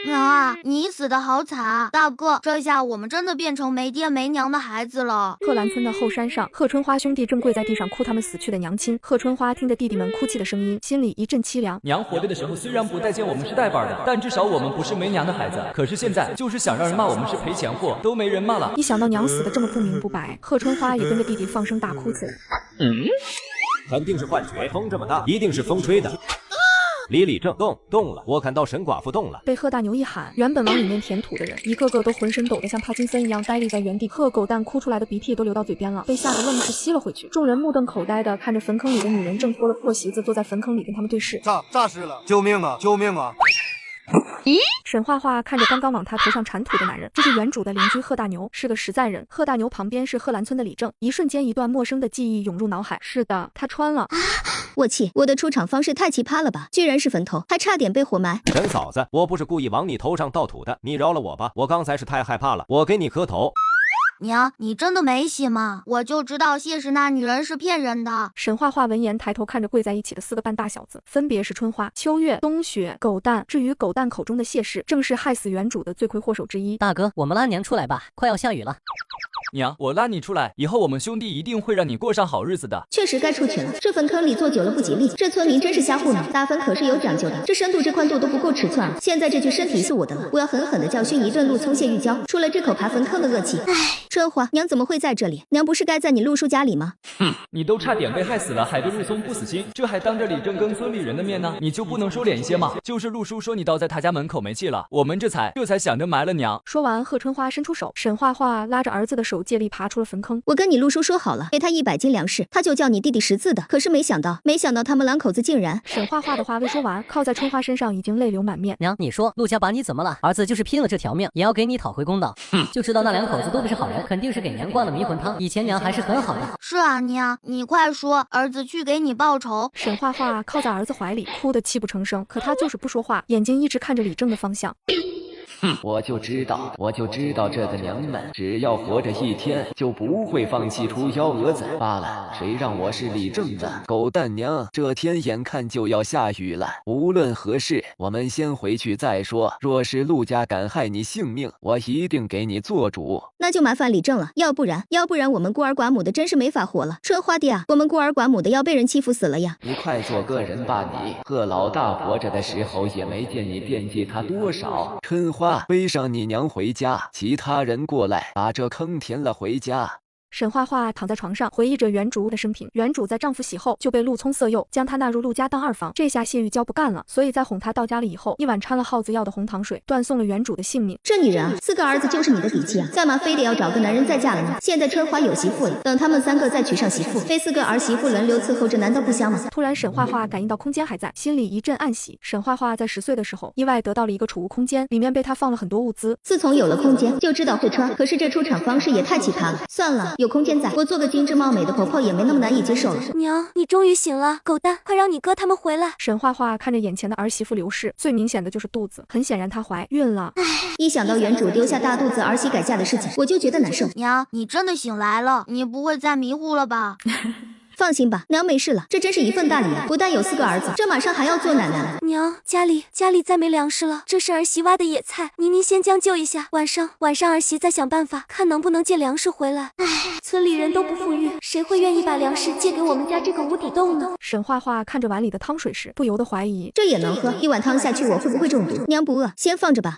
娘啊，你死得好惨！大哥，这下我们真的变成没爹没娘的孩子了。贺兰村的后山上，贺春花兄弟正跪在地上哭他们死去的娘亲。贺春花听着弟弟们哭泣的声音，心里一阵凄凉。娘活着的时候虽然不待见我们是带班的，但至少我们不是没娘的孩子。可是现在就是想让人骂我们是赔钱货，都没人骂了。一想到娘死的这么不明不白，贺春花也跟着弟弟放声大哭起来。肯定是幻觉，风这么大，一定是风吹的。李正动了，我看到神寡妇动了。被贺大牛一喊，原本往里面填土的人，一个个都浑身抖得像帕金森一样呆立在原地。贺狗蛋哭出来的鼻涕都流到嘴边了，被吓得愣是吸了回去。众人目瞪口呆的看着坟坑里的女人，正脱了破席子坐在坟坑里跟他们对视。诈尸了！救命啊！救命啊！咦？沈画画看着刚刚往他头上铲土的男人，这是原主的邻居贺大牛，是个实在人。贺大牛旁边是贺兰村的李正，一瞬间一段陌生的记忆涌入脑海。是的，他穿了。我气，我的出场方式太奇葩了吧！居然是坟头，还差点被活埋。陈嫂子，我不是故意往你头上倒土的，你饶了我吧，我刚才是太害怕了，我给你磕头。娘，你真的没洗吗？我就知道谢氏那女人是骗人的。沈画画闻言抬头看着跪在一起的4个半大小子，分别是春花、秋月、冬雪、狗蛋。至于狗蛋口中的谢氏，正是害死原主的罪魁祸首之一。大哥，我们拉娘出来吧，快要下雨了。娘，我拉你出来，以后我们兄弟一定会让你过上好日子的。确实该出去了，这坟坑里坐久了不吉利。这村民真是瞎糊弄，打坟可是有讲究的，这深度这宽度都不够尺寸啊！现在这具身体是我的了，我要狠狠的教训一顿陆聪谢玉娇，出了这口爬坟坑的恶气。唉，春花，娘怎么会在这里？娘不是该在你陆叔家里吗？哼，你都差点被害死了，还对陆聪不死心，这还当着李正跟村里人的面呢，你就不能收敛一些吗？就是陆叔说你倒在他家门口没气了，我们这才想着埋了娘。说完，贺春花伸出手，沈画画拉着儿子的手借力爬出了坟坑。我跟你陆叔说好了，给他100斤粮食，他就叫你弟弟识字的。可是没想到他们两口子竟然……沈画画的话未说完，靠在春花身上已经泪流满面。娘，你说陆家把你怎么了？儿子就是拼了这条命，也要给你讨回公道。就知道那两口子都不是好人，肯定是给娘灌了迷魂汤。以前娘还是很好的。是啊，娘，你快说，儿子去给你报仇。沈画画靠在儿子怀里，哭得泣不成声，可他就是不说话，眼睛一直看着李正的方向。我就知道这个娘们只要活着一天，就不会放弃出幺蛾子罢了。谁让我是李正的狗蛋娘？这天眼看就要下雨了，无论何事，我们先回去再说。若是陆家敢害你性命，我一定给你做主。那就麻烦李正了，要不然我们孤儿寡母的真是没法活了。春花爹啊，我们孤儿寡母的要被人欺负死了呀！你快做个人吧你，贺老大活着的时候也没见你惦记他多少。春花，背上你娘回家，其他人过来把这坑填了回家。沈画画躺在床上回忆着原主的生平。原主在丈夫死后就被陆聪色诱，将她纳入陆家当二房。这下谢玉娇不干了，所以在哄她到家了以后，一碗掺了耗子药的红糖水，断送了原主的性命。这女人啊，4个儿子就是你的底气啊，干嘛非得要找个男人再嫁了呢？现在春花有媳妇了，等他们3个再娶上媳妇，被4个儿媳妇轮流伺候，这难道不香吗？突然沈画画感应到空间还在，心里一阵暗喜。沈画画在10岁的时候意外得到了一个储物空间，里面被他放了很多物资。自从有了空间，就知道会穿，可是这出场方式也太奇葩了。算了，有空间在，我做个精致貌美的婆婆也没那么难以接受了。娘，你终于醒了，狗蛋，快让你哥他们回来。沈画画看着眼前的儿媳妇流逝，最明显的就是肚子，很显然她怀孕了。一想到原主丢下大肚子儿媳改嫁的事情，我就觉得难受。娘，你真的醒来了，你不会再迷糊了吧？放心吧，娘没事了。这真是一份大礼啊！不但有4个儿子，这马上还要做奶奶了。娘，家里再没粮食了，这是儿媳挖的野菜，您先将就一下，晚上儿媳再想办法，看能不能借粮食回来。唉，村里人都不富裕，谁会愿意把粮食借给我们家这个无底洞呢？沈画画看着碗里的汤水时，不由得怀疑，这也能喝？一碗汤下去，我会不会中毒？娘不饿，先放着吧。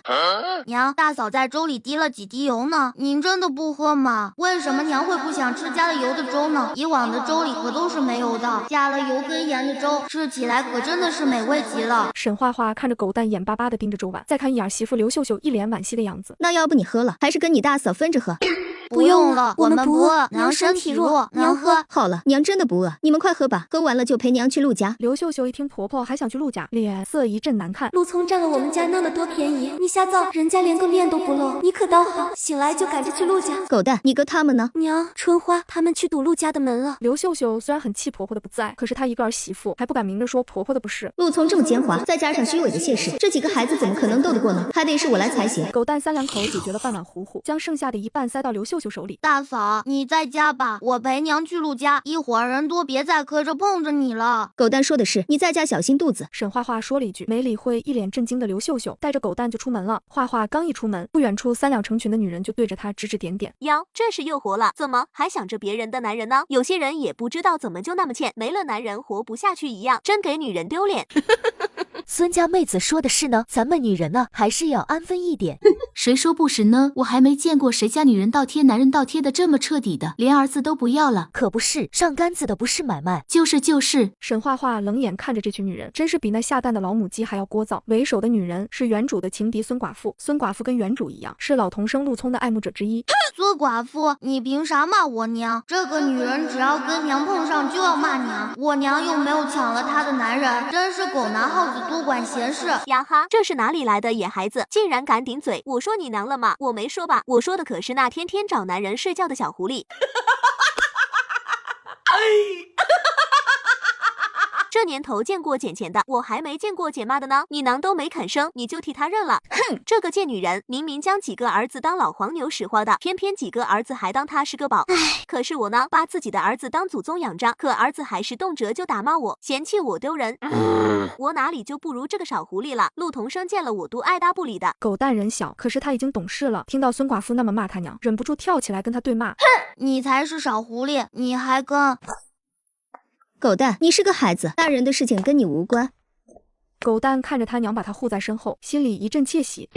娘，大嫂在粥里滴了几滴油呢，您真的不喝吗？为什么娘会不想吃加了油的粥呢？以往的粥里可都是没油的，加了油跟盐的粥，吃起来可真的是美味极了。沈画画看着狗蛋眼巴巴的盯着粥碗，再看一眼媳妇刘秀秀一脸惋惜的样子。那要不你喝了，还是跟你大嫂分着喝？不用了，我们不饿，娘身体弱，娘喝。好了，娘真的不饿，你们快喝吧，喝完了就陪娘去陆家。刘秀秀一听婆婆还想去陆家，脸色一阵难看。陆聪占了我们家那么多便宜，你瞎造，人家连个面都不露，你可倒好，醒来就赶着去陆家。狗蛋，你哥他们呢？娘，春花他们去堵陆家的门了。刘秀秀虽然很气婆婆的不在，可是她一个儿媳妇还不敢明着说婆婆的不是。陆聪这么奸猾，再加上虚伪的谢氏，这几个孩子怎么可能斗得过呢？还得是我来才行。狗蛋3两口解决了半碗糊糊，将剩下的一半塞到刘秀秀秀手里。大嫂，你在家吧，我陪娘去陆家，一会儿人多，别再磕着碰着你了。狗蛋说的是，你在家小心肚子。沈画画说了一句，没理会一脸震惊的刘秀秀，带着狗蛋就出门了。画画刚一出门，不远处3两成群的女人就对着他指指点点。哟，这是又活了，怎么还想着别人的男人呢？有些人也不知道怎么就那么欠，没了男人活不下去一样，真给女人丢脸。孙家妹子说的是呢，咱们女人呢还是要安分一点。谁说不是呢？我还没见过谁家女人倒贴男人倒贴的这么彻底的，连儿子都不要了。可不是，上杆子的不是买卖。就是。沈画画冷眼看着这群女人，真是比那下蛋的老母鸡还要聒噪。为首的女人是原主的情敌孙寡妇，孙寡妇跟原主一样，是老同生陆聪的爱慕者之一。孙寡妇，你凭啥骂我娘？这个女人只要跟娘碰上就要骂娘，我娘又没有抢了她的男人，真是狗拿耗子多管闲事。呀哈，这是哪里来的野孩子，竟然敢顶嘴！我说你娘了吗？我没说吧，我说的可是那天天找男人睡觉的小狐狸。这年头见过捡钱的，我还没见过捡妈的呢。你娘都没肯生，你就替她认了。哼，这个贱女人，明明将几个儿子当老黄牛使唤的，偏偏几个儿子还当她是个宝。可是我呢，把自己的儿子当祖宗养着，可儿子还是动辄就打骂我，嫌弃我丢人。我哪里就不如这个少狐狸了？陆同生见了我都爱搭不理的。狗蛋人小，可是他已经懂事了，听到孙寡妇那么骂他娘，忍不住跳起来跟他对骂。哼，你才是少狐狸，你还跟……狗蛋，你是个孩子，大人的事情跟你无关。狗蛋看着他娘把他护在身后，心里一阵窃喜。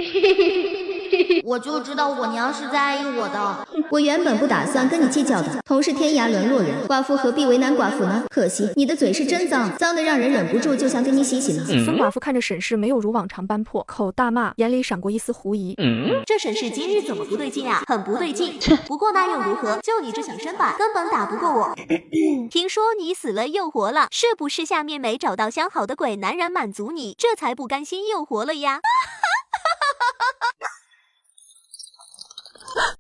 我就知道我娘是在爱我的。我原本不打算跟你计较的，同是天涯沦落人，寡妇何必为难寡妇呢？可惜你的嘴是真脏，脏的让人忍不住就想跟你洗洗呢。孙寡妇看着沈氏没有如往常般破口大骂，眼里闪过一丝狐疑。这沈氏今日怎么不对劲啊？很不对劲。不过那又如何？就你这小身板，根本打不过我。听说你死了又活了，是不是下面没找到相好的鬼男人满足你，这才不甘心又活了呀？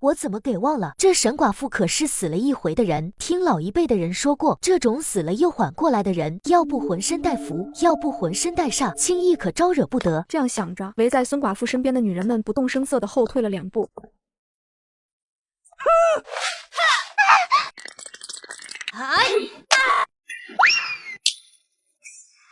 我怎么给忘了？这沈寡妇可是死了一回的人，听老一辈的人说过，这种死了又缓过来的人，要不浑身带符，要不浑身带煞，轻易可招惹不得。这样想着，围在孙寡妇身边的女人们不动声色地后退了2步。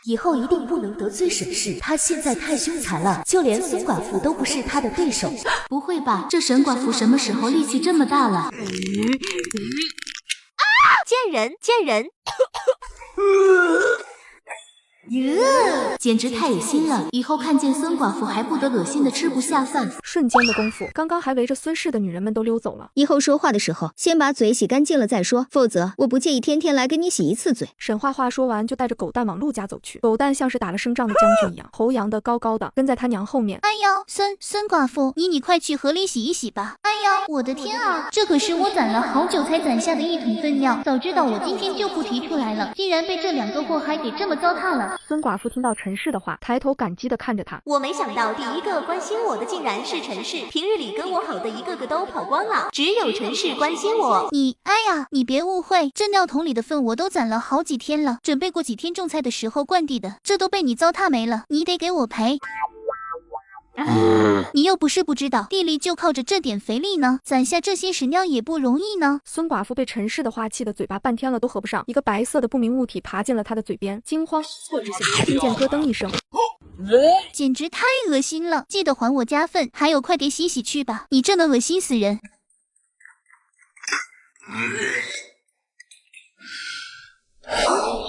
以后一定不能得罪沈氏，他现在太凶残了，就连孙寡妇都不是他的对手。不会吧，这沈寡妇什么时候力气这么大了？贱人，贱人！简直太恶心了！以后看见孙寡妇还不得恶心的吃不下饭。瞬间的功夫，刚刚还围着孙氏的女人们都溜走了。以后说话的时候，先把嘴洗干净了再说，否则我不介意天天来跟你洗一次嘴。沈画画说完，就带着狗蛋往陆家走去。狗蛋像是打了胜仗的将军一样，头扬得高高的，跟在他娘后面。哎呦，孙寡妇，你快去河里洗一洗吧。哎呦，我的天啊，这可是我攒了好久才攒下的1桶分量，早知道我今天就不提出来了，竟然被这2个祸害给这么糟蹋了。孙寡妇听到陈氏的话，抬头感激地看着他。我没想到第一个关心我的竟然是陈氏，平日里跟我好的一个个都跑光了，只有陈氏关心我。哎呀，你别误会，这尿桶里的粪我都攒了好几天了，准备过几天种菜的时候灌地的，这都被你糟蹋没了，你得给我赔。你又不是不知道，地里就靠着这点肥力呢，攒下这些屎尿也不容易呢。孙寡妇被陈氏的话气得嘴巴半天了都合不上，一个白色的不明物体爬进了她的嘴边，惊慌错之下，听见咯噔一声，简直太恶心了！记得还我家粪，还有快点洗洗去吧，你这能恶心死人。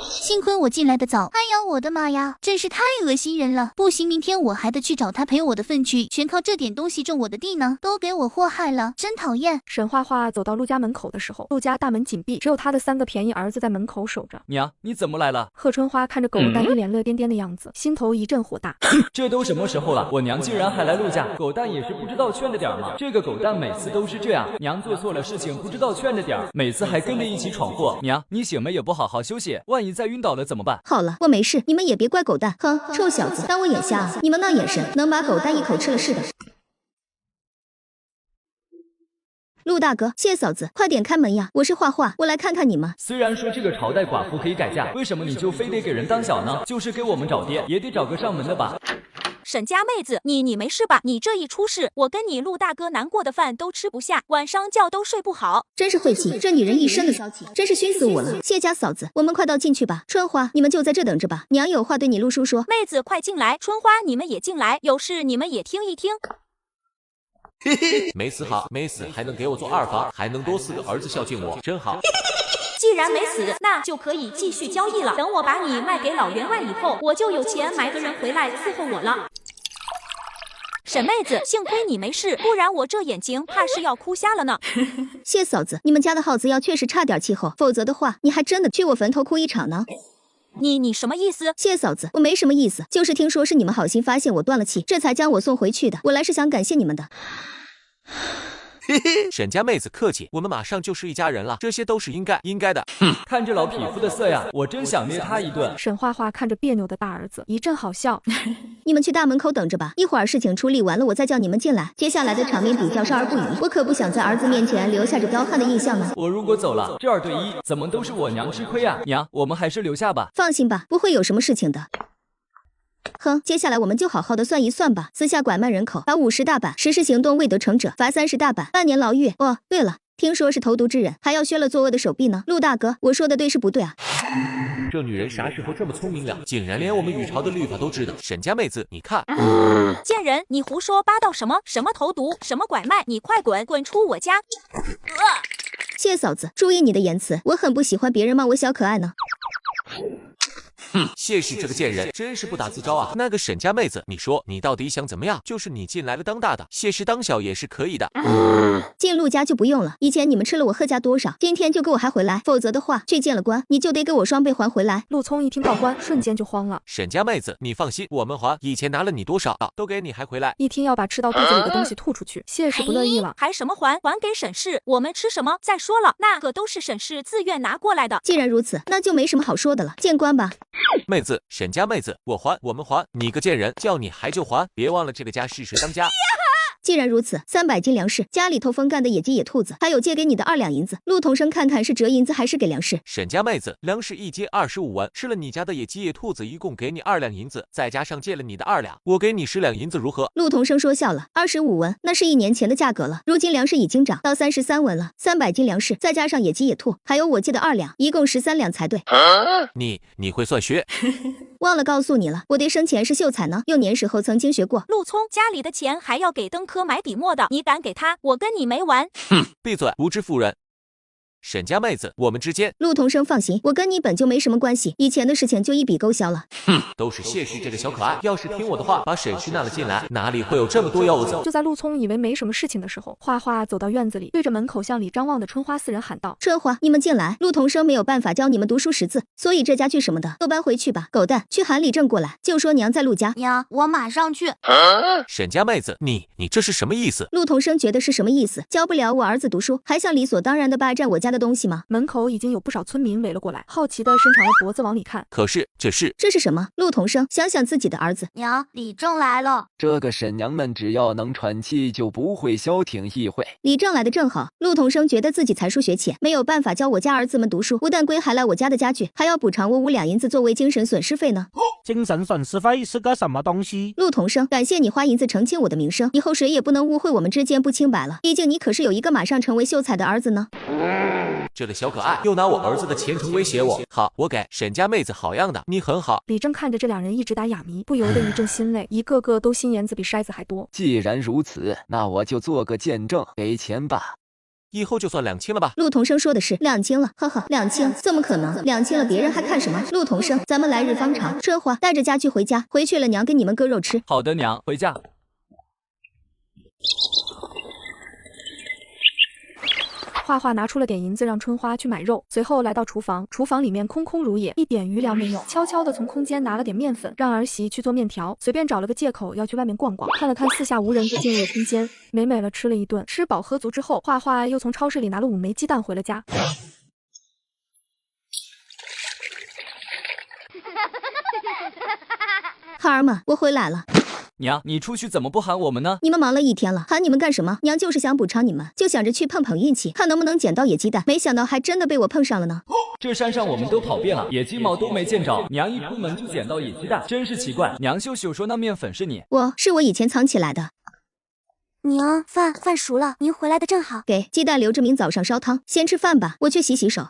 幸亏我进来的早，哎呀，我的妈呀，真是太恶心人了！不行，明天我还得去找他赔我的粪去，全靠这点东西种我的地呢，都给我祸害了，真讨厌！沈画画走到陆家门口的时候，陆家大门紧闭，只有他的3个便宜儿子在门口守着。娘，你怎么来了？贺春花看着狗蛋一脸乐颠颠的样子，心头一阵火大。这都什么时候了，我娘竟然还来陆家，狗蛋也是不知道劝着点吗？这个狗蛋每次都是这样，娘做错了事情不知道劝着点，每次还跟着一起闯祸。娘，你醒了也不好好休息，万一再晕倒了怎么办？好了，我没事，你们也别怪狗蛋。哼，臭小子，当我眼瞎啊？你们闹眼神，能把狗蛋一口吃了似的。陆大哥，谢嫂子，快点开门呀！我是画画，我来看看你们。虽然说这个朝代寡妇可以改嫁，为什么你就非得给人当小呢？就是给我们找爹，也得找个上门的吧。沈家妹子，你没事吧？你这一出事，我跟你陆大哥难过的饭都吃不下，晚上觉都睡不好。真是晦气，这女人一身的骚气，真是熏死我了。谢家嫂子，我们快到进去吧。春花，你们就在这等着吧，娘有话对你陆叔说。妹子快进来，春花你们也进来，有事你们也听一听。没死好，没死还能给我做二房，还能多4个儿子孝敬我，真好。既然没死，那就可以继续交易了。等我把你卖给老员外以后，我就有钱买个人回来伺候我了。沈妹子，幸亏你没事，不然我这眼睛怕是要哭瞎了呢。谢嫂子，你们家的耗子药确实差点气候，否则的话，你还真的去我坟头哭一场呢。你什么意思？谢嫂子，我没什么意思，就是听说是你们好心发现我断了气，这才将我送回去的。我来是想感谢你们的。沈家妹子客气，我们马上就是一家人了，这些都是应该的。看这老匹夫的色呀，我真想捏他一顿。沈画画看着别扭的大儿子，一阵好笑。你们去大门口等着吧，一会儿事情处理完了，我再叫你们进来。接下来的场面比较少儿不宜，我可不想在儿子面前留下这彪悍的印象呢。我如果走了，这2对1，怎么都是我娘吃亏呀？娘，我们还是留下吧。放心吧，不会有什么事情的。哼，接下来我们就好好的算一算吧。私下拐卖人口，罚50大板；实施行动未得逞者，罚30大板，半年牢狱。哦，对了，听说是投毒之人，还要削了作恶的手臂呢。陆大哥，我说的对是不对啊？这女人啥时候这么聪明了？竟然连我们禹朝的律法都知道。沈家妹子，你看，贱人，你胡说八道什么？什么投毒，什么拐卖？你快滚出我家！谢嫂子，注意你的言辞，我很不喜欢别人骂我小可爱呢。谢氏这个贱人真是不打自招啊！那个沈家妹子，你说你到底想怎么样？就是你进来了当大的，谢氏当小也是可以的。进陆家就不用了，以前你们吃了我贺家多少，今天就给我还回来，否则的话，去见了官，你就得给我双倍还回来。陆聪一听到官，瞬间就慌了。沈家妹子，你放心，我们还，以前拿了你多少，都给你还回来。一听要把吃到肚子里的东西吐出去，谢氏不乐意了。还什么还？还给沈氏，我们吃什么？再说了，那个都是沈氏自愿拿过来的。既然如此，那就没什么好说的了，见官吧。妹子，沈家妹子，我们还，你个贱人，叫你还就还，别忘了这个家是谁当家。既然如此，300斤粮食，家里头风干的野鸡野兔子，还有借给你的2两银子，陆同生看看是折银子还是给粮食。沈家妹子，粮食一斤25文，吃了你家的野鸡野兔子，一共给你2两银子，再加上借了你的2两，我给你10两银子，如何？陆同生说笑了，25文，那是1年前的价格了，如今粮食已经涨到33文了，300斤粮食，再加上野鸡野兔，还有我借的2两，一共13两才对。你会算学？忘了告诉你了，我爹生前是秀才呢，幼年时候曾经学过。陆聪家里的钱还要给登科买笔墨的，你敢给他，我跟你没完！闭嘴，无知妇人！沈家妹子，我们之间，陆同生放心，我跟你本就没什么关系，以前的事情就一笔勾销了。都是谢氏这个小可爱，要是听我的话，把沈氏纳了进来，哪里会有这么多幺蛾子？就在陆聪以为没什么事情的时候，画画走到院子里，对着门口向里张望的春花4人喊道：“春花，你们进来。陆同生没有办法教你们读书识字，所以这家具什么的都搬回去吧。狗蛋，去喊李正过来，就说娘在陆家。娘，我马上去。沈家妹子，你这是什么意思？陆同生觉得是什么意思？教不了我儿子读书，还想理所当然的霸占我家的东西吗？门口已经有不少村民围了过来，好奇的伸长了脖子往里看。可是这是什么？陆同生想想自己的儿子。娘，李正来了。这个沈娘们只要能喘气，就不会消停一会。李正来的正好。陆同生觉得自己才疏学浅，没有办法教我家儿子们读书，不但归还来我家的家具，还要补偿我5两银子作为精神损失费呢。精神损失费是个什么东西？陆同生，感谢你花银子澄清我的名声，以后谁也不能误会我们之间不清白了。毕竟你可是有一个马上成为秀才的儿子呢。这个小可爱又拿我儿子的前程威胁我，好，我给沈家妹子好样的，你很好。李正看着这2人一直打哑谜，不由得一阵心累，一个个都心眼子比筛子还多。既然如此，那我就做个见证，给钱吧。以后就算2清了吧。陆同生说的是2清了，呵呵，2清怎么可能？2清了别人还看什么？陆同生，咱们来日方长。春花，带着家具回家，回去了娘给你们割肉吃。好的，娘，回家。画画拿出了点银子让春花去买肉，随后来到厨房，厨房里面空空如也，一点余粮没有。悄悄的从空间拿了点面粉，让儿媳去做面条，随便找了个借口要去外面逛逛。看了看四下无人，就进入了空间，美美了吃了一顿。吃饱喝足之后，画画又从超市里拿了5枚鸡蛋回了家。孩儿们，我回来了。娘，你出去怎么不喊我们呢？你们忙了一天了，喊你们干什么？娘就是想补偿你们，就想着去碰碰运气，看能不能捡到野鸡蛋，没想到还真的被我碰上了呢。这山上我们都跑遍了，野鸡毛都没见着，娘一出门就捡到野鸡蛋，真是奇怪。娘秀秀说那面粉是你，是我以前藏起来的。娘，饭熟了，您回来的正好。给鸡蛋留着明早上烧汤，先吃饭吧，我去洗洗手。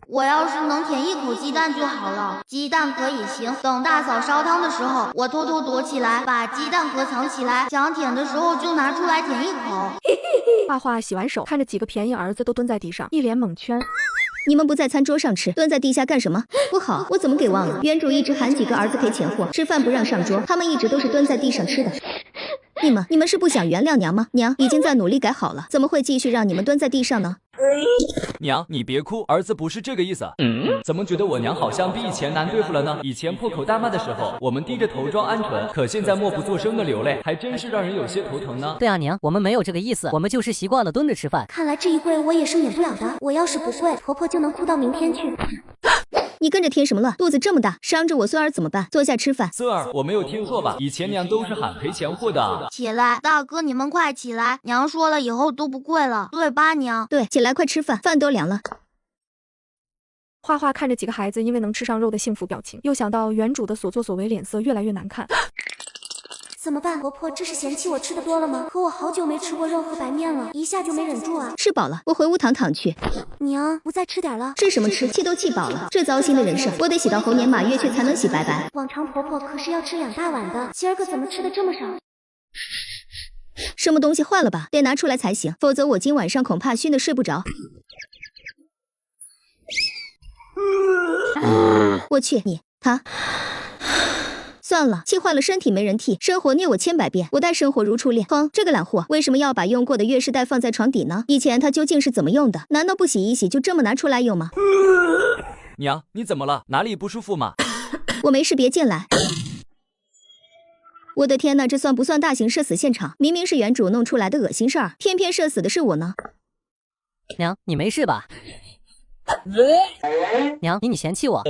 我要是能舔一口鸡蛋就好了。鸡蛋壳也行，等大嫂烧汤的时候，我偷偷躲起来，把鸡蛋壳藏起来，想舔的时候就拿出来舔一口。画画洗完手，看着几个便宜儿子都蹲在地上，一脸懵圈。你们不在餐桌上吃，蹲在地下干什么？不好，我怎么给忘了？原主一直喊几个儿子赔钱货，吃饭不让上桌，他们一直都是蹲在地上吃的。你们是不想原谅娘吗？娘已经在努力改好了，怎么会继续让你们蹲在地上呢？娘，你别哭，儿子不是这个意思。怎么觉得我娘好像比以前难对付了呢？以前破口大骂的时候，我们低着头装鹌鹑，可现在默不作声的流泪，还真是让人有些头疼呢。对啊，娘，我们没有这个意思，我们就是习惯了蹲着吃饭。看来这一跪我也是免不了的，我要是不跪，婆婆就能哭到明天去。你跟着添什么乱？肚子这么大，伤着我孙儿怎么办？坐下吃饭。孙儿，我没有听错吧？以前娘都是喊赔钱货的。起来，大哥，你们快起来！娘说了，以后都不跪了，对吧，娘？对，起来，快吃饭，饭都凉了。画画看着几个孩子因为能吃上肉的幸福表情，又想到原主的所作所为，脸色越来越难看。怎么办？婆婆这是嫌弃我吃的多了吗？可我好久没吃过肉和白面了，一下就没忍住啊。吃饱了，我回屋躺躺去。娘，不再吃点了？吃什么吃？气都气饱了。这糟心的人事，我得洗到猴年马月去才能洗白白。往常婆婆可是要吃2大碗的，今儿个怎么吃的这么少？什么东西坏了吧？得拿出来才行，否则我今晚上恐怕熏得睡不着。我去他。算了，气坏了身体没人替，生活虐我千百遍，我待生活如初恋。哼，这个懒货为什么要把用过的月事带放在床底呢？以前他究竟是怎么用的？难道不洗一洗就这么拿出来用吗？娘，你怎么了？哪里不舒服吗？我没事，别进来。我的天哪，这算不算大型社死现场？明明是原主弄出来的恶心事儿，偏偏社死的是我呢。娘，你没事吧？娘，你嫌弃我？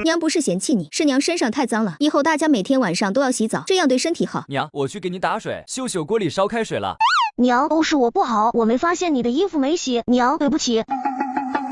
娘不是嫌弃你，是娘身上太脏了，以后大家每天晚上都要洗澡，这样对身体好。娘，我去给你打水，秀秀锅里烧开水了。娘，都是我不好，我没发现你的衣服没洗，娘，对不起。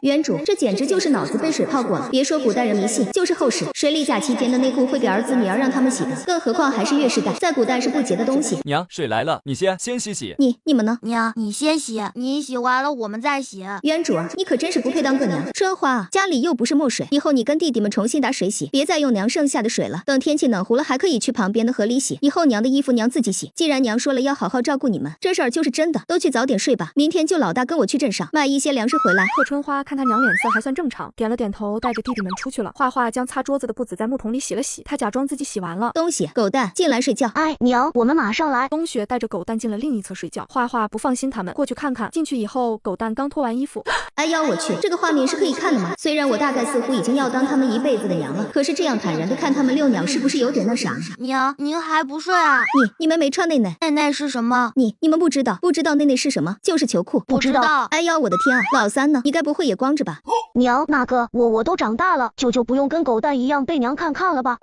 原主，这简直就是脑子被水泡过了。别说古代人迷信，就是后世，谁例假期间的内裤会给儿子女儿让他们洗的，更何况还是月事带，在古代是不洁的东西。娘，水来了，你先洗洗。你们呢？娘，你先洗，你洗完了我们再洗。原主，你可真是不配当个娘。春花，家里又不是墨水，以后你跟弟弟们重新打水洗，别再用娘剩下的水了。等天气暖和了，还可以去旁边的河里洗。以后娘的衣服娘自己洗。既然娘说了要好好照顾你们，这事儿就是真的。都去早点睡吧，明天就老大跟我去镇上买一些粮食回来。贺春花看他娘脸色还算正常，点了点头，带着弟弟们出去了。画画将擦桌子的布子在木桶里洗了洗，他假装自己洗完了。东西，狗蛋，进来睡觉。哎，娘，我们马上来。冬雪带着狗蛋进了另一侧睡觉，画画不放心他们，过去看看。进去以后，狗蛋刚脱完衣服。哎呀，我去，这个画面是可以看的吗？虽然我大概似乎已经要当他们一辈子的娘了，可是这样坦然的看他们遛鸟，是不是有点那啥？娘，您还不睡啊？你们没穿内内？内内是什么？你们不知道内内是什么？就是球裤。不知道。哎呀，我的天啊！老三呢？你该不会也光着吧？娘，那个我都长大了，舅舅不用跟狗蛋一样被娘看了吧？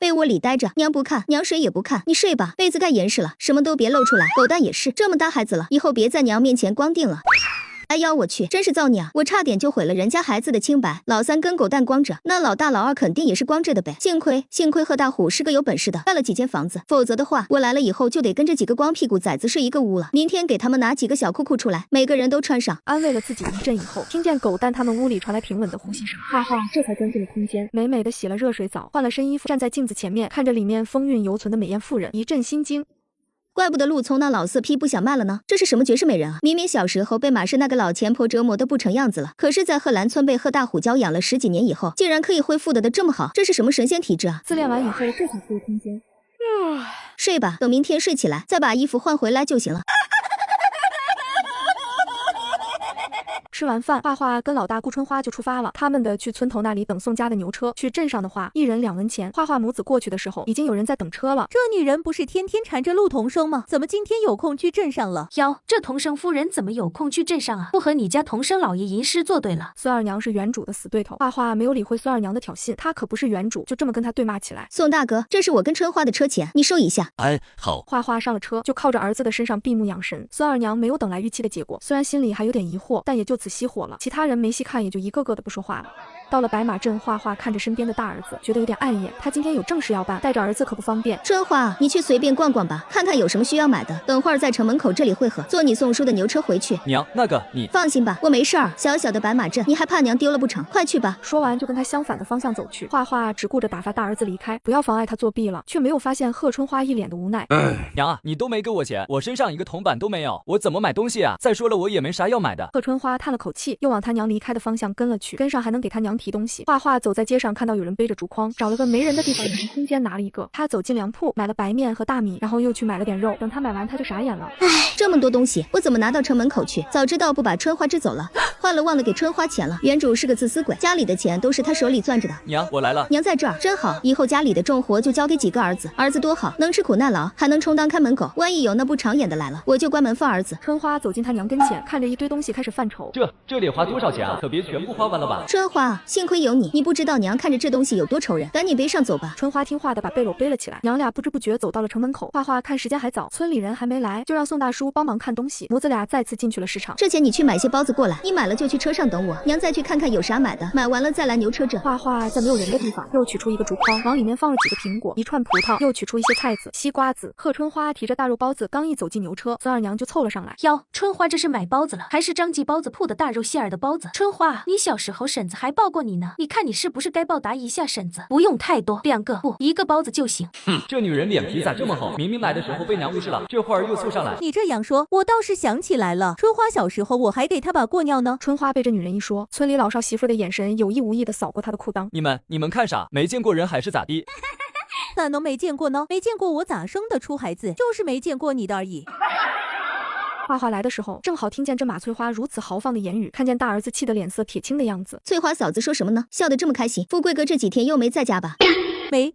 被窝里待着，娘不看，娘谁也不看，你睡吧，被子盖严实了，什么都别露出来。狗蛋也是，这么大孩子了，以后别在娘面前光腚了。哎呀，我去，真是造孽啊！我差点就毁了人家孩子的清白。老三跟狗蛋光着，那老大老二肯定也是光着的呗。幸亏贺大虎是个有本事的，盖了几间房子，否则的话，我来了以后就得跟这几个光屁股崽子睡一个屋了。明天给他们拿几个小裤裤出来，每个人都穿上。安慰了自己一阵以后，听见狗蛋他们屋里传来平稳的呼吸声，画画这才钻进了空间，美美的洗了热水澡，换了身衣服，站在镜子前面，看着里面风韵犹存的美艳妇人，一阵心惊。怪不得陆聪那老色批不想卖了呢，这是什么绝世美人啊！明明小时候被马氏那个老钱婆折磨的不成样子了，可是在贺兰村被贺大虎教养了10几年以后，竟然可以恢复的这么好，这是什么神仙体质啊！自恋完以后，这才出了空间。睡吧，等明天睡起来再把衣服换回来就行了。吃完饭，画画跟老大顾春花就出发了。他们的去村头那里等宋家的牛车，去镇上的话，1人2文钱。画画母子过去的时候，已经有人在等车了。这女人不是天天缠着陆同生吗？怎么今天有空去镇上了？哟，这同生夫人怎么有空去镇上啊？不和你家同生老爷吟诗作对了。孙二娘是原主的死对头，画画没有理会孙二娘的挑衅，她可不是原主，就这么跟她对骂起来。宋大哥，这是我跟春花的车钱，你收一下。哎，好。画画上了车，就靠着儿子的身上闭目养神。孙二娘没有等来预期的结果，虽然心里还有点疑惑，但也就此熄火了。其他人没细看，也就一个个的不说话了。到了白马镇，画画看着身边的大儿子，觉得有点碍眼。他今天有正事要办，带着儿子可不方便。春花，你去随便逛逛吧，看看有什么需要买的。等会儿在城门口这里汇合，坐你送书的牛车回去。娘，那个你放心吧，我没事儿。小小的白马镇，你还怕娘丢了不成？快去吧。说完就跟他相反的方向走去。画画只顾着打发大儿子离开，不要妨碍他作弊了，却没有发现贺春花一脸的无奈。娘啊，你都没给我钱，我身上一个铜板都没有，我怎么买东西啊？再说了，我也没啥要买的。贺春花叹了口气，又往他娘离开的方向跟了去，跟上还能给他娘提东西。画画走在街上，看到有人背着竹筐，找了个没人的地方，从空间拿了一个。他走进粮铺，买了白面和大米，然后又去买了点肉。等他买完，他就傻眼了。唉，这么多东西，我怎么拿到城门口去？早知道不把春花支走了。坏了，忘了给春花钱了。原主是个自私鬼，家里的钱都是他手里攥着的。娘，我来了。娘在这儿真好，以后家里的重活就交给几个儿子。儿子多好，能吃苦耐劳，还能充当看门狗。万一有那不长眼的来了，我就关门放儿子。春花走进他娘跟前，看着一堆东西开始犯愁。这得花多少钱啊？可别全部花完了吧？春花，幸亏有你，你不知道娘看着这东西有多愁人。赶紧背上走吧。春花听话的把背篓背了起来。娘俩不知不觉走到了城门口。画画看时间还早，村里人还没来，就让宋大叔帮忙看东西。母子俩再次进去了市场。这钱你去买些包子过来，你买了就去车上等我，娘再去看看有啥买的，买完了再来牛车镇。画画在没有人的地方又取出一个竹筐，往里面放了几个苹果，一串葡萄，又取出一些菜籽、西瓜子。贺春花提着大肉包子刚一走进牛车，孙二娘就凑了上来。哟，春花这是买包子了，还是张记包子铺的大肉馅儿的包子？春花，你小时候婶子还抱过你呢，你看你是不是该报答一下婶子？不用太多，2个不1个包子就行。这女人脸皮咋这么厚？明明买的时候被娘无视了，这会儿又凑上来。你这样说，我倒是想起来了，春花小时候我还给她把过尿呢。春花被这女人一说，村里老少媳妇的眼神有意无意的扫过她的裤裆。你们看啥？没见过人还是咋地？咋能没见过呢？没见过我咋生得出孩子？就是没见过你的而已。画画来的时候，正好听见这马翠花如此豪放的言语，看见大儿子气得脸色铁青的样子。翠花嫂子说什么呢？笑得这么开心。富贵哥这几天又没在家吧？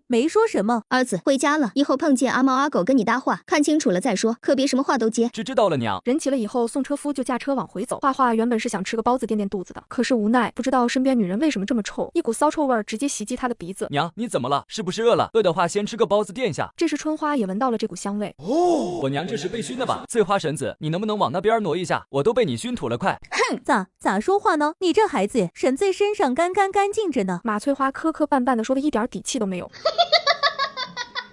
没说什么。儿子回家了，以后碰见阿猫阿狗跟你搭话，看清楚了再说，可别什么话都接。知道了，娘。人齐了以后，宋车夫就驾车往回走。画画原本是想吃个包子垫垫肚子的，可是无奈不知道身边女人为什么这么臭，一股骚臭味直接袭击他的鼻子。娘，你怎么了？是不是饿了？饿的话先吃个包子垫下。这时春花也闻到了这股香味。我娘这是被熏的吧？翠花婶子，你能不能往那边挪一下？我都被你熏土了，快！哼，咋说话呢？你这孩子，婶子身上干净着呢。马翠花磕磕绊绊的说的一点底气都没有。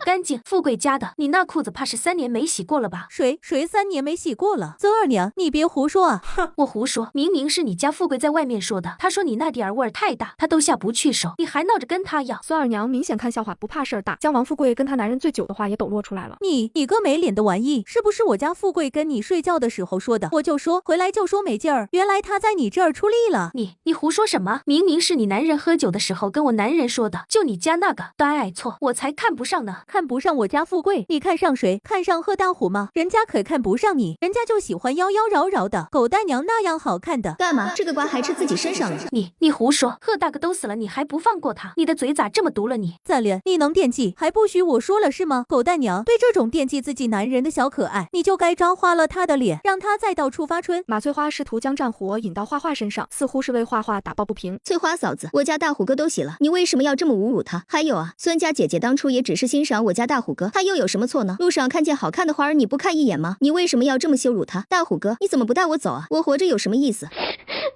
干净，富贵家的，你那裤子怕是3年没洗过了吧？谁3年没洗过了？孙二娘，你别胡说啊！哼，我胡说，明明是你家富贵在外面说的，他说你那点儿味儿太大，他都下不去手，你还闹着跟他要。孙二娘明显看笑话不怕事儿大，将王富贵跟他男人醉酒的话也抖落出来了。你个没脸的玩意，是不是我家富贵跟你睡觉的时候说的？我就说回来就说没劲儿，原来他在你这儿出力了。你胡说什么？明明是你男人喝酒的时候跟我男人说的，就你家那个单爱错，我才看不上呢。看不上我家富贵，你看上谁？看上贺大虎吗？人家可看不上你，人家就喜欢妖妖娆娆的狗蛋娘那样好看的。干嘛？这个瓜还吃自己身上了？你胡说！贺大哥都死了，你还不放过他？你的嘴咋这么毒了你？咋了？你能惦记，还不许我说了是吗？狗蛋娘对这种惦记自己男人的小可爱，你就该招花了他的脸，让他再到处发春。马翠花试图将战火引到画画身上，似乎是为画画打抱不平。翠花嫂子，我家大虎哥都洗了，你为什么要这么侮辱他？还有啊，孙家姐姐当初也只是欣赏我家大虎哥，他又有什么错呢？路上看见好看的花儿，你不看一眼吗？你为什么要这么羞辱他？大虎哥，你怎么不带我走啊？我活着有什么意思？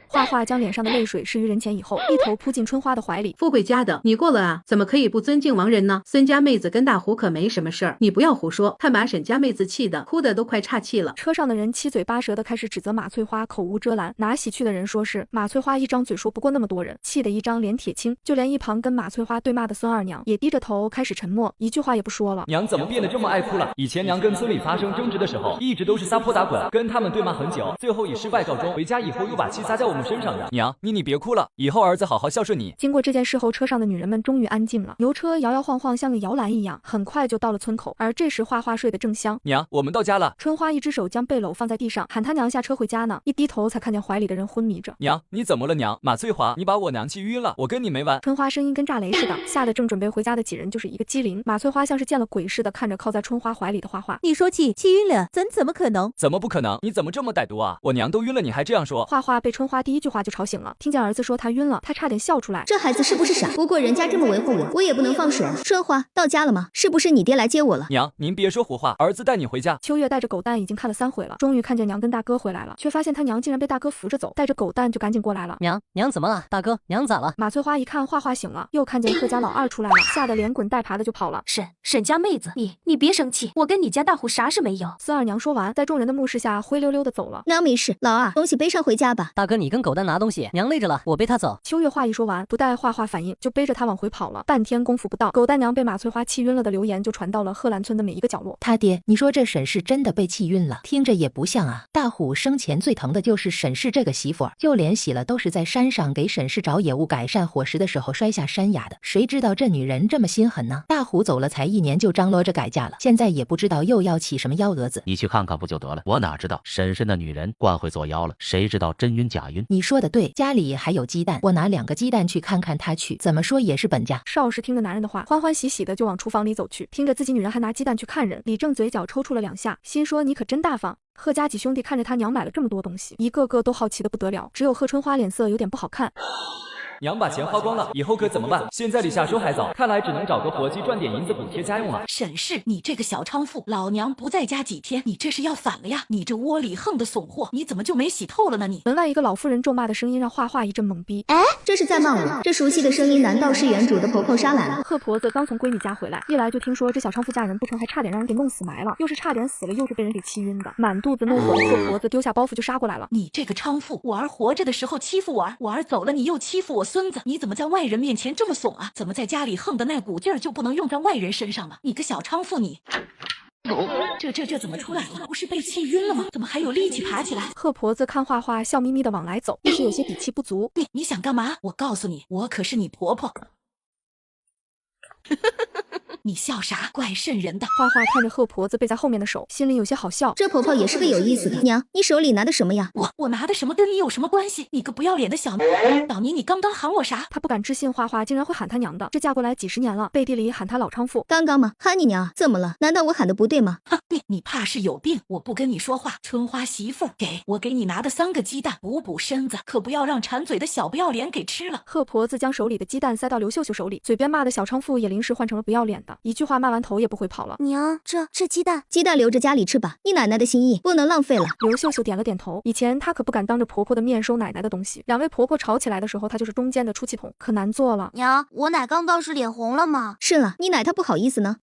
画画将脸上的泪水拭于人前以后，一头扑进春花的怀里。富贵家的，你过了啊？怎么可以不尊敬亡人呢？孙家妹子跟大虎可没什么事儿，你不要胡说。他把沈家妹子气的，哭的都快岔气了。车上的人七嘴八舌的开始指责马翠花口无遮拦，拿喜去的人说是马翠花一张嘴说不过那么多人，气得一张脸铁青。就连一旁跟马翠花对骂的孙二娘也低着头开始沉默，一句话也不说了。娘怎么变得这么爱哭了？以前娘跟村里发生争执的时候，一直都是撒泼打滚，跟他们对骂很久，最后以失败告终。回家以后又把气撒在我们们身上的。娘，你别哭了，以后儿子好好孝顺你。经过这件事后，车上的女人们终于安静了，牛车摇摇晃晃，像个摇篮一样，很快就到了村口。而这时花花睡得正香。娘，我们到家了。春花一只手将背篓放在地上，喊她娘下车回家呢。一低头才看见怀里的人昏迷着。娘，你怎么了？娘，马翠华，你把我娘气晕了，我跟你没完。春花声音跟炸雷似的，吓得正准备回家的几人就是一个机灵。马翠花像是见了鬼似的看着靠在春花怀里的花花。你说气晕了，怎么可能？怎么不可能？你怎么这么歹毒啊？我娘都晕了，你还这样说？花花被春花第一句话就吵醒了，听见儿子说她晕了，她差点笑出来。这孩子是不是傻？不过人家这么维护我，我也不能放水啊。春花，到家了吗？是不是你爹来接我了？娘，您别说胡话，儿子带你回家。秋月带着狗蛋已经看了3回了，终于看见娘跟大哥回来了，却发现他娘竟然被大哥扶着走，带着狗蛋就赶紧过来了。娘怎么了？大哥，娘咋了？马翠花一看花花醒了，又看见贺家老二出来了，吓得连滚带爬的就跑了。沈家妹子，你别生气，我跟你家大虎啥事没有。孙二娘说完，在众人的目视下灰溜溜的走了。娘没事，老二东西背上回家吧。大哥，你跟狗蛋拿东西，娘累着了，我背他走。秋月话一说完，不待花花反应，就背着他往回跑了。半天功夫不到，狗蛋娘被马翠花气晕了的流言就传到了贺兰村的每一个角落。他爹，你说这沈氏真的被气晕了？听着也不像啊。大虎生前最疼的就是沈氏这个媳妇儿，就连洗了都是在山上给沈氏找野物改善伙食的时候摔下山崖的。谁知道这女人这么心狠呢？大虎走了才1年就张罗着改嫁了，现在也不知道又要起什么幺蛾子。你去看看不就得了？我哪知道婶婶的女人惯会作妖了，谁知道真晕假晕？你说的对，家里还有鸡蛋，我拿2个鸡蛋去看看他去，怎么说也是本家。邵氏听着男人的话，欢欢喜喜的就往厨房里走去，听着自己女人还拿鸡蛋去看人，李正嘴角抽搐了2下，心说你可真大方。贺家几兄弟看着他娘买了这么多东西，一个个都好奇的不得了，只有贺春花脸色有点不好看。娘把钱花光了，以后可怎么办？现在离下手还早，看来只能找个活计赚点银子补贴家用了。沈氏，你这个小娼妇，老娘不在家几天，你这是要反了呀！你这窝里横的怂货，你怎么就没洗透了呢你？门外一个老妇人咒骂的声音让画画一阵懵逼。这是在骂我？这熟悉的声音难道是原主的婆婆杀来了？贺婆子刚从闺女家回来，一来就听说这小娼妇嫁人不成，还差点让人给弄死埋了，又是差点死了，又是被人给气晕的，满肚子怒火。贺婆子丢下包袱就杀过来了。你这个娼妇，我儿活着的时候欺负我儿，我儿走了你又欺负我孙子，你怎么在外人面前这么怂啊？怎么在家里横的那股劲儿就不能用在外人身上了？你个小娼妇你！这怎么出来了？不是被气晕了吗？怎么还有力气爬起来？贺婆子看画画笑眯眯的往来走，一时有些底气不足。你想干嘛？我告诉你，我可是你婆婆。你笑啥？怪瘆人的。画画看着贺婆子背在后面的手，心里有些好笑。这婆婆也是个有意思的。娘，你手里拿的什么呀？我拿的什么跟你有什么关系？你个不要脸的小妮，你刚刚喊我啥？她不敢置信画画竟然会喊她娘的，这嫁过来几10年了，背地里喊她老娼妇。刚刚吗？喊你娘？怎么了？难道我喊的不对吗？你怕是有病！我不跟你说话。春花媳妇儿，给你拿的3个鸡蛋，补身子，可不要让馋嘴的小不要脸给吃了。贺婆子将手里的鸡蛋塞到刘秀秀手里，嘴边骂的小娼妇也临时换成了不要脸的，一句话骂完头也不会跑了。娘，这鸡蛋留着家里吃吧，你奶奶的心意不能浪费了。刘秀秀点了点头，以前她可不敢当着婆婆的面收奶奶的东西，2位婆婆吵起来的时候，她就是中间的出气筒，可难做了。娘，我奶刚到是脸红了吗？是啊，你奶她不好意思呢。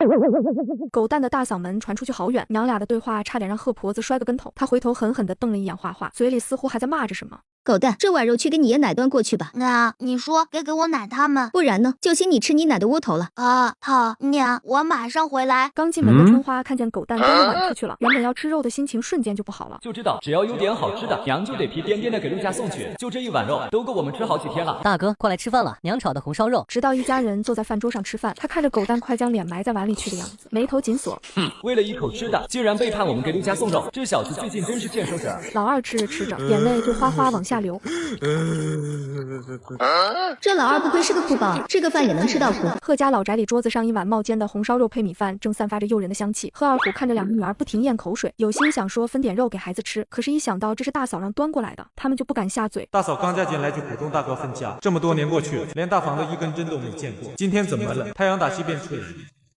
狗蛋的大嗓门传出去好远，娘俩的对话差点让贺婆子摔个跟头。她回头狠狠地瞪了一眼画画，嘴里似乎还在骂着什么。狗蛋，这碗肉去给你爷奶端过去吧。娘，你说给我奶他们，不然呢？就请你吃你奶的窝头了。好，娘，我马上回来。刚进门的春花看见狗蛋端着碗出去了，原本要吃肉的心情瞬间就不好了。就知道只要有点好吃的，娘就得屁颠颠的给陆家送去。就这一碗肉，都够我们吃好几天了。大哥，过来吃饭了，娘炒的红烧肉。直到一家人坐在饭桌上吃饭，他看着狗蛋快将脸埋在碗里去的样子，眉头紧锁。为了一口吃的，竟然背叛我们给陆家送肉，这小子最近真是见收者。老二吃着吃着，眼泪就哗哗往下流。这老二不愧是个酷宝，吃个饭也能吃到哭。贺家老宅里桌子上一碗冒尖的红烧肉配米饭，正散发着诱人的香气。贺二虎看着2个女儿不停咽口水，有心想说分点肉给孩子吃，可是一想到这是大嫂让端过来的，他们就不敢下嘴。大嫂刚嫁进来就鼓动大哥分家，这么多年过去了，连大房的一根针都没见过。今天怎么了？太阳打西边出来了。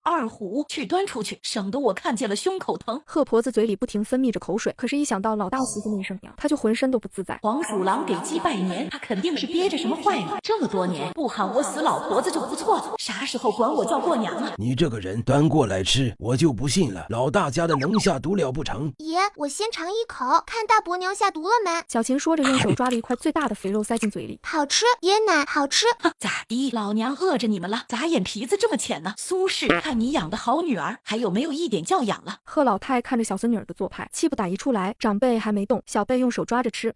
二虎，去端出去，省得我看见了胸口疼。贺婆子嘴里不停分泌着口水，可是一想到老大媳妇那一声娘，她就浑身都不自在。黄鼠狼给鸡拜年，他肯定是憋着什么坏呢？这么多年不喊我死老婆子就不错了，啥时候管我叫过娘啊？你这个人端过来吃，我就不信了，老大家的能下毒了不成？爷，我先尝一口，看大伯娘下毒了没？小琴说着，用手抓了一块最大的肥肉塞进嘴里，好吃，爷奶好吃。咋地？老娘饿着你们了？咋眼皮子这么浅呢？苏轼，看你养的好女儿，还有没有一点教养了？贺老太看着小孙女儿的做派，气不打一处来，长辈还没动，小辈用手抓着吃。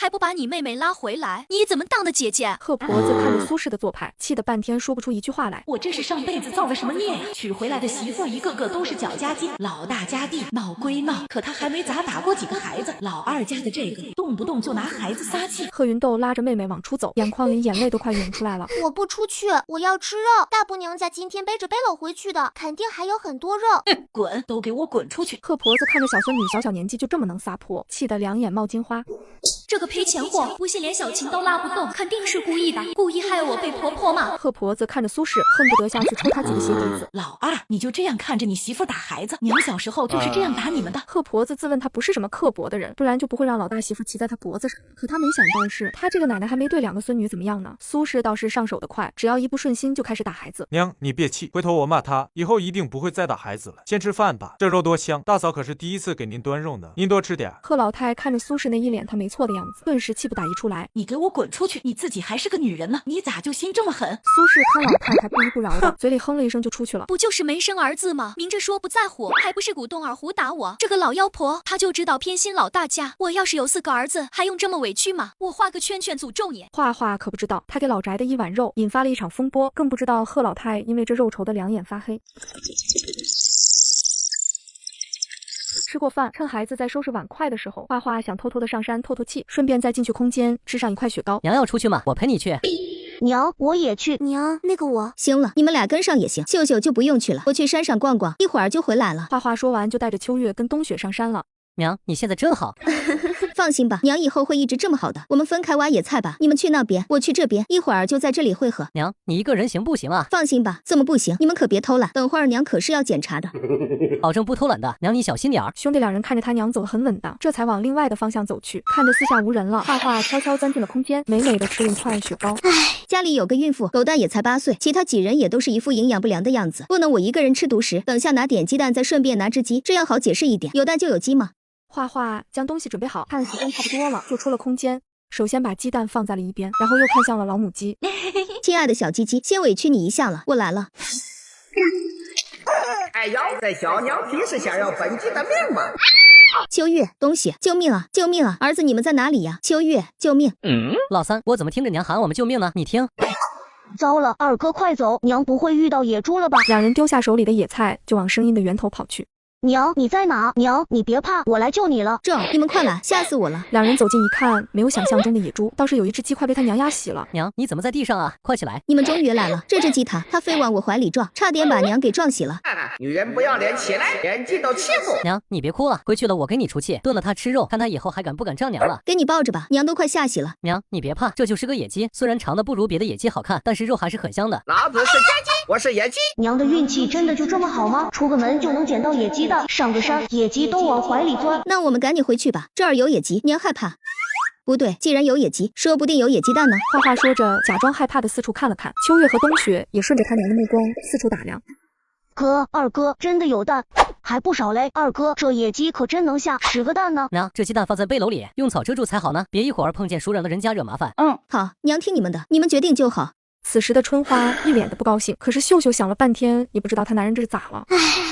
还不把你妹妹拉回来？你怎么当的姐姐？贺婆子看着苏氏的做派，气得半天说不出一句话来。我这是上辈子造了什么孽呀？娶回来的媳妇一个个都是搅家精，老大家弟闹归闹，可他还没咋打过几个孩子。老二家的这个动不动就拿孩子撒气。贺云豆拉着妹妹往出走，眼眶里眼泪都快涌出来了。我不出去，我要吃肉。大伯娘家今天背着背篓回去的，肯定还有很多肉。滚，都给我滚出去！贺婆子看着小孙女小年纪就这么能撒泼，气得两眼冒金花。这个赔钱货，不信连小琴都拉不动，肯定是故意的，故意害我被婆婆骂。贺婆子看着苏轼，恨不得下去抽他几个鞋底子。老二，你就这样看着你媳妇打孩子？娘小时候就是这样打你们的。贺婆子自问她不是什么刻薄的人，不然就不会让老大媳妇骑在她脖子上。可她没想到是，她这个奶奶还没对两个孙女怎么样呢。苏轼倒是上手的快，只要一不顺心就开始打孩子。娘，你别气，回头我骂他，以后一定不会再打孩子了。先吃饭吧，这肉多香，大嫂可是第一次给您端肉呢，您多吃点。贺老太看着苏轼那一脸他没错的样子，顿时气不打一处来。你给我滚出去！你自己还是个女人呢，你咋就心这么狠？苏轼看老太太不依不饶的，嘴里哼了一声就出去了。不就是没生儿子吗？明着说不在乎，还不是鼓动二胡打我？这个老妖婆，她就知道偏心老大家。我要是有4个儿子，还用这么委屈吗？我画个圈圈诅咒你。画画可不知道，他给老宅的一碗肉引发了一场风波，更不知道贺老太因为这肉愁的两眼发黑。吃过饭，趁孩子在收拾碗筷的时候，画画想偷偷的上山透透气，顺便再进去空间吃上一块雪糕。娘要出去吗？我陪你去。娘，我也去。娘，那个我。行了，你们俩跟上也行，秀秀就不用去了，我去山上逛逛，一会儿就回来了。画画说完就带着秋月跟冬雪上山了。娘，你现在真好。放心吧，娘以后会一直这么好的。我们分开挖野菜吧，你们去那边，我去这边，一会儿就在这里汇合。娘，你一个人行不行啊？放心吧，这么不行，你们可别偷懒，等会儿娘可是要检查的。保证不偷懒的，娘你小心点儿。兄弟两人看着他娘走得很稳当，这才往另外的方向走去。看着四下无人了，画画悄悄钻进了空间，美美的吃了一块雪糕。家里有个孕妇，狗蛋也才8岁，其他几人也都是一副营养不良的样子，不能我一个人吃独食。等下拿点鸡蛋，再顺便拿只鸡，这样好解释一点。有蛋就有鸡嘛。画画将东西准备好，看时间差不多了，就出了空间。首先把鸡蛋放在了一边，然后又看向了老母鸡。亲爱的小鸡鸡，先委屈你一下了，我来了。哎呦，这小鸟皮是想要本鸡的命吗？秋月，东西，救命啊！救命啊！儿子，你们在哪里呀？秋月，救命！老三，我怎么听着娘喊我们救命呢？你听。糟了，二哥快走，娘不会遇到野猪了吧？两人丢下手里的野菜，就往声音的源头跑去。娘，你在哪？娘，你别怕，我来救你了。这，你们快来，吓死我了！两人走近一看，没有想象中的野猪，倒是有一只鸡快被他娘压死了。娘，你怎么在地上啊？快起来！你们终于来了。这只鸡它非往我怀里撞，差点把娘给撞死了。女人不要脸，起来，连鸡都欺负。娘，你别哭了，回去了我给你出气，炖了它吃肉，看它以后还敢不敢丈娘了。给你抱着吧，娘都快吓死了。娘，你别怕，这就是个野鸡，虽然长得不如别的野鸡好看，但是肉还是很香的。老子是家鸡，我是野鸡。娘的运气真的就这么好吗？出个门就能捡到野鸡蛋，上个山野鸡都往怀里钻。那我们赶紧回去吧，这儿有野鸡，娘害怕。不对，既然有野鸡，说不定有野鸡蛋呢。画画说着，假装害怕的四处看了看。秋月和冬雪也顺着他娘的目光四处打量。哥，二哥真的有蛋，还不少嘞。二哥，这野鸡可真能下10个蛋呢。娘，这鸡蛋放在背篓里，用草遮住才好呢，别一会儿碰见熟人了，人家惹麻烦。好，娘听你们的，你们决定就好。此时的春花一脸的不高兴，可是秀秀想了半天，也不知道她男人这是咋了。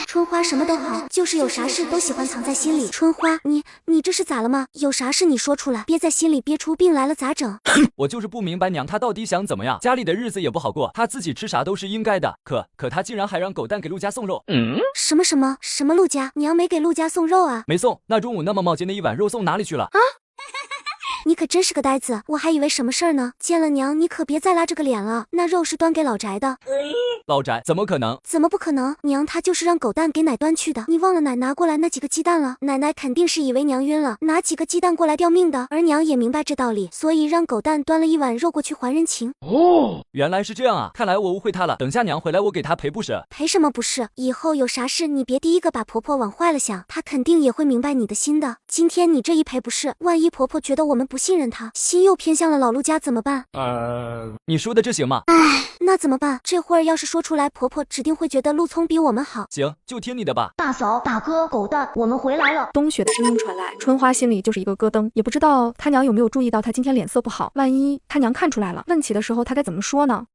春花什么都好，就是有啥事都喜欢藏在心里。春花，你这是咋了吗？有啥事你说出来，憋在心里憋出病来了咋整？我就是不明白娘她到底想怎么样，家里的日子也不好过，她自己吃啥都是应该的，可她竟然还让狗蛋给陆家送肉。什么陆家？娘没给陆家送肉啊？没送，那中午那么冒尖的一碗肉送哪里去了？你可真是个呆子，我还以为什么事儿呢。见了娘，你可别再拉这个脸了。那肉是端给老宅的。老宅怎么可能？怎么不可能？娘她就是让狗蛋给奶端去的。你忘了奶拿过来那几个鸡蛋了？奶奶肯定是以为娘晕了，拿几个鸡蛋过来吊命的。而娘也明白这道理，所以让狗蛋端了一碗肉过去还人情。原来是这样啊！看来我误会她了。等下娘回来，我给她赔不是。赔什么不是？以后有啥事你别第一个把婆婆往坏了想，她肯定也会明白你的心的。今天你这一赔不是，万一婆婆觉得我们不信任她，心又偏向了老陆家怎么办？你说的这行吗？那怎么办？这会儿要是说出来，婆婆指定会觉得陆聪比我们好。行，就听你的吧。大嫂、大哥、狗蛋，我们回来了。冬雪的声音传来，春花心里就是一个咯噔，也不知道他娘有没有注意到他今天脸色不好，万一他娘看出来了，问起的时候他该怎么说呢？